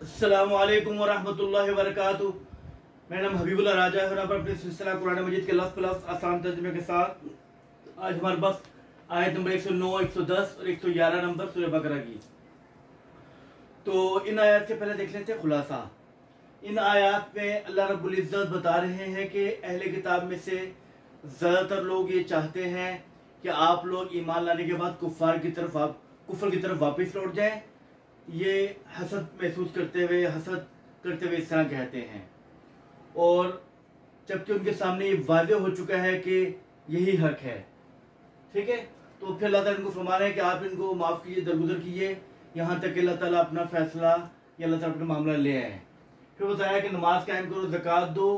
अस्सलामु अलैकुम वरहमतुल्लाहि वबरकातुहू। मेरा नाम हबीबुल्लाह राजा है और अपने सिलसिला कुरान मजीद के लफ्ज़ प्लस आसान तर्जुमे के साथ आज हमारे पास आयत नंबर 109, 110 और 111 नंबर सूरह बकरा की। तो इन आयत से पहले देख लेते हैं खुलासा। इन आयत में अल्लाह रब्बुल इज़्ज़त बता रहे हैं कि अहले किताब में से ज़्यादातर लोग ये चाहते हैं कि आप लोग ईमान लाने के बाद कुफ़र की तरफ वापस लौट जाएं। ये हसद महसूस करते हुए इस तरह कहते हैं, और जबकि उनके सामने ये वाज़ेह हो चुका है कि यही हक है। ठीक है, तो फिर अल्लाह ताला इनको फरमा रहे हैं कि आप इनको माफ़ कीजिए, दरगुजर कीजिए, यहाँ तक कि अल्लाह ताला अपना फैसला या अल्लाह ताला अपना मामला ले आए। फिर बताया कि नमाज कायम करो, ज़कात दो,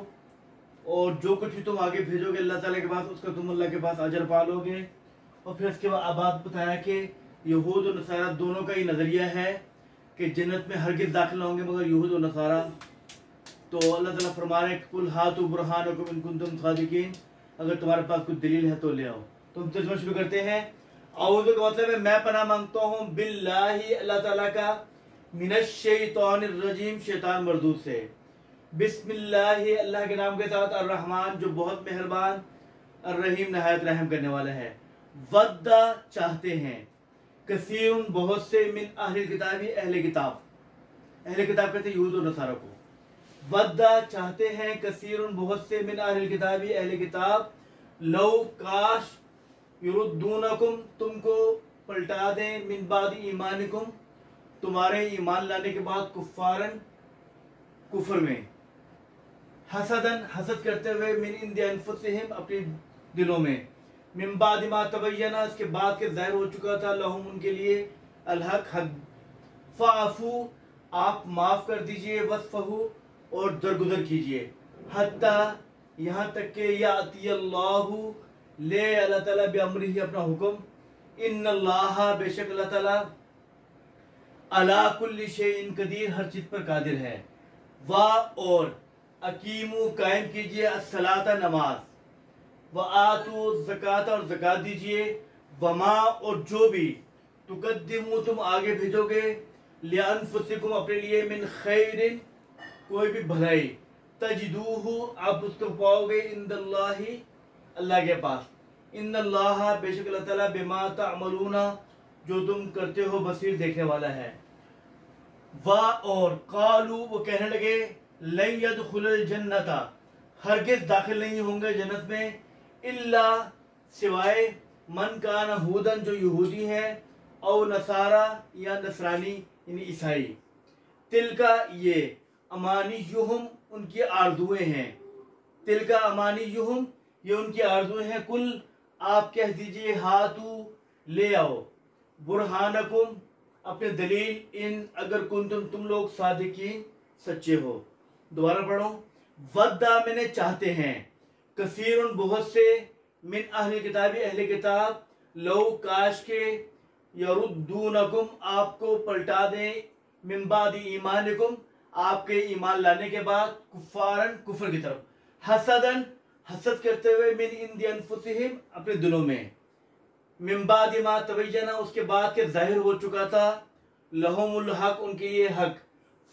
और जो कुछ भी तुम आगे भेजोगे अल्लाह ताला के पास उसका तुम अल्लाह के पास अजर पा लोगे। और फिर इसके बाद बताया कि यहूद और नसारा दोनों का ही नज़रिया है कि जन्नत में हरगिज़ दाखिल होंगे मगर यहूद और नसारा। तो अल्लाह ताला फरमा रहे हैं कुल हातु बुरहानकुम इन कुंतुम सादिकीन, अगर तुम्हारे पास कुछ दलील है तो ले आओ। तो हम तर्जुमा शुरू करते हैं। औज़ु का मतलब है मैं पनाह मांगता हूँ बिल्लाही, अल्लाह ताला का, मिनश शैतानिर रजीम, शैतान मरदूद से। बिस्मिल्लाहि, अल्लाह के नाम के साथ, अर्रहमान जो बहुत मेहरबान, अर्रहीम नहायत रहम करने वाला है। वद्दा चाहते हैं, कसीरुन बहुत से, मिन अहलिल किताबी अहले किताब कहते हैं यहूद और नसारा को। वद्दा चाहते हैं, कसीरुन बहुत से, मिन अहलिल किताबी अहले किताब, लौ काश, युरुद्दूनकुम तुमको पलटा दें, मिन बादी ईमानिकुम तुम्हारे ईमान लाने के बाद, कुफ्फारन कुफर में, हसदन हसद करते हुए, मिन इंदि अनफुसिहिम अपने दिलों में, मिन बाद मा तबय्यना इसके बाद के ज़ाहिर हो चुका था, लहुम उनके लिए, अल हक हक, फ़ाफ़ू आप माफ़ कर दीजिए, वस्फ़हू और दरगुजर कीजिए, हत्ता यहाँ तक के, याती अल्लाहु ले अल्लाह ताला बिअम्रिही अपना हुक्म, इन्नल्लाह बेशक अल्लाह ताला, अला कुल्ली शैइन कदीर हर चीज़ पर कादिर है। वा और अकीमू कायम कीजिए, अस्सलाता नमाज, व आतू ज़कात और ज़कात दीजिए, वमा और जो भी, तुकद्दिमू तुम आगे भेजोगे, लिअन्फुसिकुम अपने लिए, मिन खैरिन कोई भी भलाई, तजिदूहु आप उसको पाओगे, इंदल्लाही अल्लाह के पास, इन्नल्लाह बेशक अल्लाह ताला, बिमा तअमलूना जो तुम करते हो बसीर देखने वाला है। वा और कालू वो कहने लगे, लन यदखुलल जन्नता हरगिज़ दाखिल नहीं होंगे जन्नत में, इल्ला सिवाय, मन कान हुदन जो यहूदी हैं, और नसारा या नसरानी यानी ईसाई, तिलका ये, अमानी युहम उनकी आरजुएं हैं, तिलका अमानी युहम ये उनकी आरजुएं हैं, कुल आप कह दीजिए, हाथू ले आओ, बुरहानकुम अपने दलील, इन अगर तुम लोग सादिकीन सच्चे हो। दोबारा पढ़ो। वद्दा मैंने चाहते हैं, कसीरुन बहुत से, मिन अहले किताबी अहले किताब, लो काश के, यरुद्दूनकुम आपको पलटा दें, मिन बादी ईमानिकुम आपके ईमान लाने के बाद, कुफ्फारन कुफर की तरफ, हसदन हसद करते हुए, मिन इंदि अनफुसिहिम अपने दिलों में, मिन बादी मा तबय्यना उसके बाद के जाहिर हो चुका था, लहुमुल हक उनके लिए हक,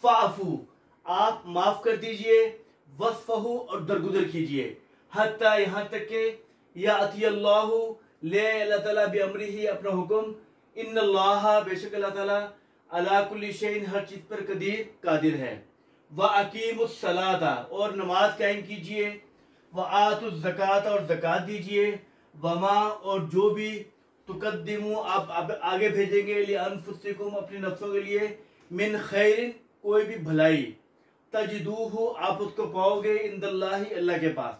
फ़ाफ़ू आप माफ कर दीजिए, वस्फ़हू और दरगुजर कीजिए, हत्ता यहाँ तक के, याती अल्लाहु ले अल्लाह ताला बिअम्रिही अपना हुक्म, इन्नल्लाह बेशक अल्लाह ताला, अला कुल्ली शैइन हर चीज पर कादिर है। व अकीमुस सलाता और नमाज कायम कीजिए, व आतुज़ ज़कात और ज़कात दीजिए, वमा और जो भी, तुकद्दिमू आप आगे भेजेंगे, लिअन्फुसिकुम अपने नफ्सों के लिए, मिन खैरिन कोई भी भलाई, तजिदूहु आप उसको पाओगे, इंदल्लाही अल्लाह के पास,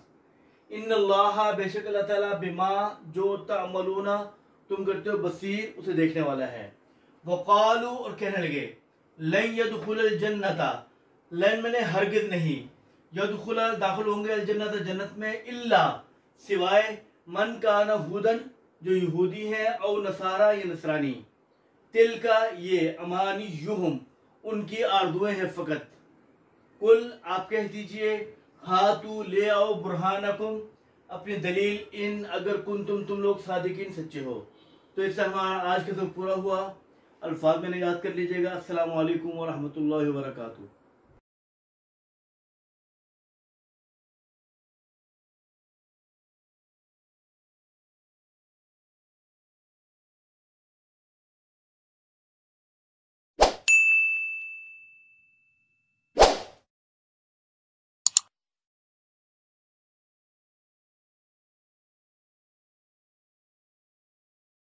इन्नल्लाह बेशक अल्लाह ताला, बिमा जो तअमलूना तुम करते हो बसीर उसे देखने वाला है। वक़ालू और कहने लगे, लन यदखुलल जन्नता लन मैंने हरगिज नहीं, यदखुल दाखिल होंगे, अल जन्नत जन्नत में, इल्ला सिवाय, मन काना हुदन जो यहूदी हैं, और नसारा या नसरानी, तिलका ये, अमानी युहम उनकी आरजुएं हैं फ़कत, कुल आप कह दीजिए, हाथू ले आओ, बुरहानकुम अपनी दलील, इन अगर तुम लोग सादिकीन सच्चे हो। तो इससे हमारा आज का सब पूरा हुआ। अल्फाज मैंने याद कर लीजिएगा। अस्सलामु अलैकुम व रहमतुल्लाहि व बरकातुहू।